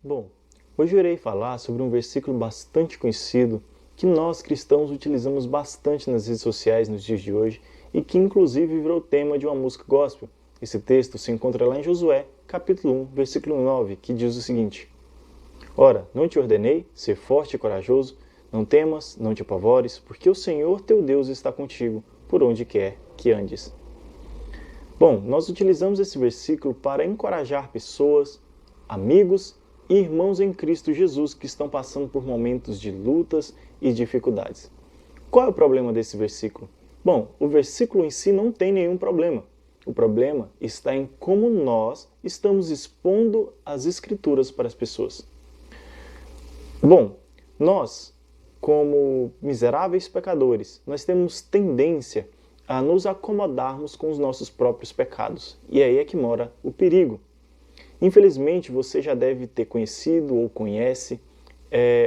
Bom, hoje eu irei falar sobre um versículo bastante conhecido que nós cristãos utilizamos bastante nas redes sociais nos dias de hoje e que inclusive virou tema de uma música gospel. Esse texto se encontra lá em Josué, capítulo 1, versículo 9, que diz o seguinte: Ora, não te ordenei ser forte e corajoso? Não temas, não te apavores, porque o Senhor teu Deus está contigo, por onde quer que andes. Bom, nós utilizamos esse versículo para encorajar pessoas, amigos e irmãos em Cristo Jesus que estão passando por momentos de lutas e dificuldades. Qual é o problema desse versículo? Bom, o versículo em si não tem nenhum problema. O problema está em como nós estamos expondo as Escrituras para as pessoas. Bom, nós, como miseráveis pecadores, nós temos tendência a nos acomodarmos com os nossos próprios pecados. E aí é que mora o perigo. Infelizmente, você já deve ter conhecido ou conhece,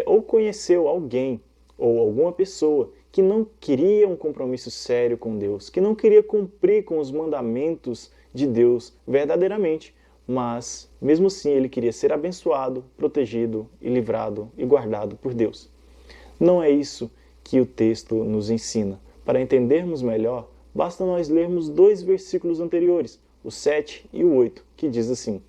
ou conheceu alguém ou alguma pessoa que não queria um compromisso sério com Deus, que não queria cumprir com os mandamentos de Deus verdadeiramente, mas mesmo assim ele queria ser abençoado, protegido e livrado e guardado por Deus. Não é isso que o texto nos ensina. Para entendermos melhor, basta nós lermos 2 versículos anteriores, o 7 e o 8, que diz assim: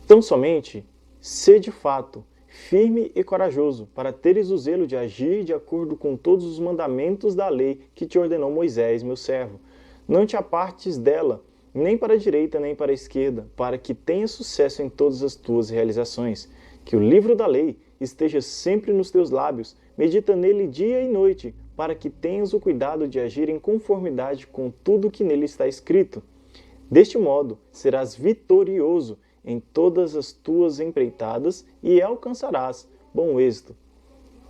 Tão somente, sê de fato firme e corajoso, para teres o zelo de agir de acordo com todos os mandamentos da lei que te ordenou Moisés, meu servo. Não te apartes dela, nem para a direita nem para a esquerda, para que tenhas sucesso em todas as tuas realizações. Que o livro da lei esteja sempre nos teus lábios, medita nele dia e noite, para que tenhas o cuidado de agir em conformidade com tudo que nele está escrito. Deste modo, serás vitorioso em todas as tuas empreitadas e alcançarás bom êxito.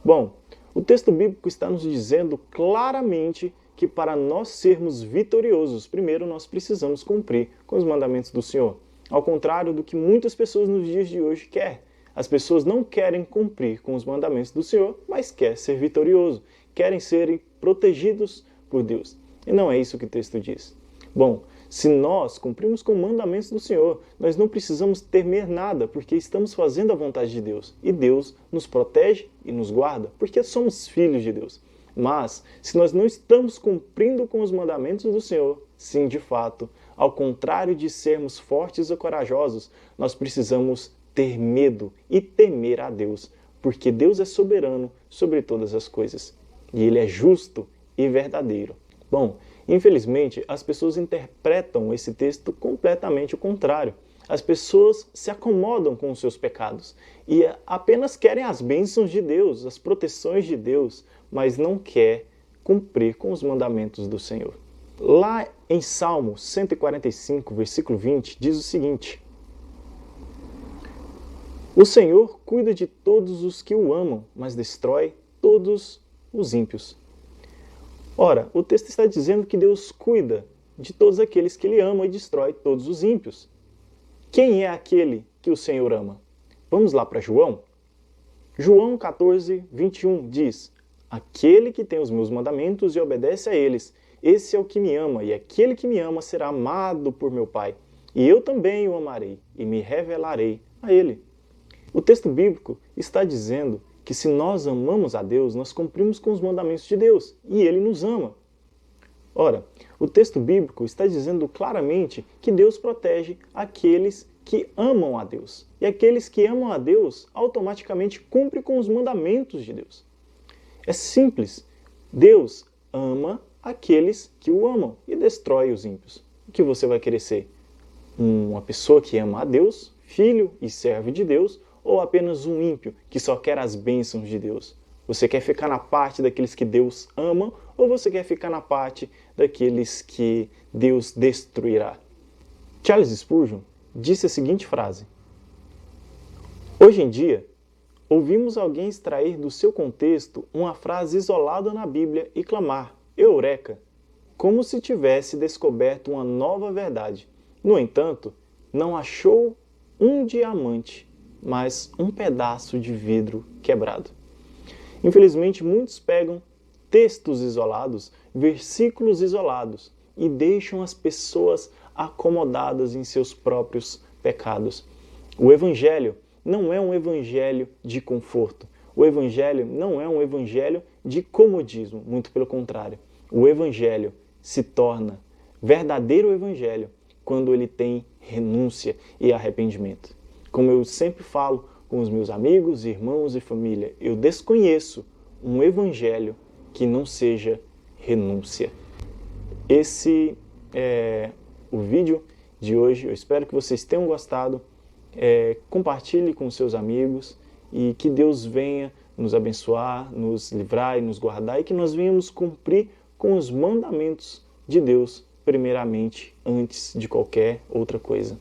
Bom, o texto bíblico está nos dizendo claramente que para nós sermos vitoriosos, primeiro nós precisamos cumprir com os mandamentos do Senhor. Ao contrário do que muitas pessoas nos dias de hoje querem. As pessoas não querem cumprir com os mandamentos do Senhor, mas querem ser vitorioso, querem serem protegidos por Deus. E não é isso que o texto diz. Bom, se nós cumprimos com os mandamentos do Senhor, nós não precisamos temer nada, porque estamos fazendo a vontade de Deus. E Deus nos protege e nos guarda, porque somos filhos de Deus. Mas, se nós não estamos cumprindo com os mandamentos do Senhor, sim, de fato, ao contrário de sermos fortes e corajosos, nós precisamos ter medo e temer a Deus, porque Deus é soberano sobre todas as coisas. E Ele é justo e verdadeiro. Bom, infelizmente, as pessoas interpretam esse texto completamente o contrário. As pessoas se acomodam com os seus pecados e apenas querem as bênçãos de Deus, as proteções de Deus, mas não quer cumprir com os mandamentos do Senhor. Lá em Salmo 145, versículo 20, diz o seguinte: O Senhor cuida de todos os que o amam, mas destrói todos os ímpios. Ora, o texto está dizendo que Deus cuida de todos aqueles que Ele ama e destrói todos os ímpios. Quem é aquele que o Senhor ama? Vamos lá para João? João 14, 21 diz: Aquele que tem os meus mandamentos e obedece a eles, esse é o que me ama, e aquele que me ama será amado por meu Pai. E eu também o amarei e me revelarei a ele. O texto bíblico está dizendo que se nós amamos a Deus, nós cumprimos com os mandamentos de Deus, e Ele nos ama. Ora, o texto bíblico está dizendo claramente que Deus protege aqueles que amam a Deus. E aqueles que amam a Deus automaticamente cumprem com os mandamentos de Deus. É simples. Deus ama aqueles que o amam e destrói os ímpios. O que você vai querer ser? Uma pessoa que ama a Deus, filho e servo de Deus, ou apenas um ímpio que só quer as bênçãos de Deus? Você quer ficar na parte daqueles que Deus ama ou você quer ficar na parte daqueles que Deus destruirá? Charles Spurgeon disse a seguinte frase: Hoje em dia, ouvimos alguém extrair do seu contexto uma frase isolada na Bíblia e clamar, Eureka, como se tivesse descoberto uma nova verdade. No entanto, não achou um diamante, mas um pedaço de vidro quebrado. Infelizmente, muitos pegam textos isolados, versículos isolados, e deixam as pessoas acomodadas em seus próprios pecados. O Evangelho não é um evangelho de conforto. O evangelho não é um evangelho de comodismo, muito pelo contrário. O evangelho se torna verdadeiro evangelho quando ele tem renúncia e arrependimento. Como eu sempre falo com os meus amigos, irmãos e família, eu desconheço um evangelho que não seja renúncia. Esse é o vídeo de hoje. Eu espero que vocês tenham gostado. Compartilhe com seus amigos e que Deus venha nos abençoar, nos livrar e nos guardar e que nós venhamos cumprir com os mandamentos de Deus, primeiramente, antes de qualquer outra coisa.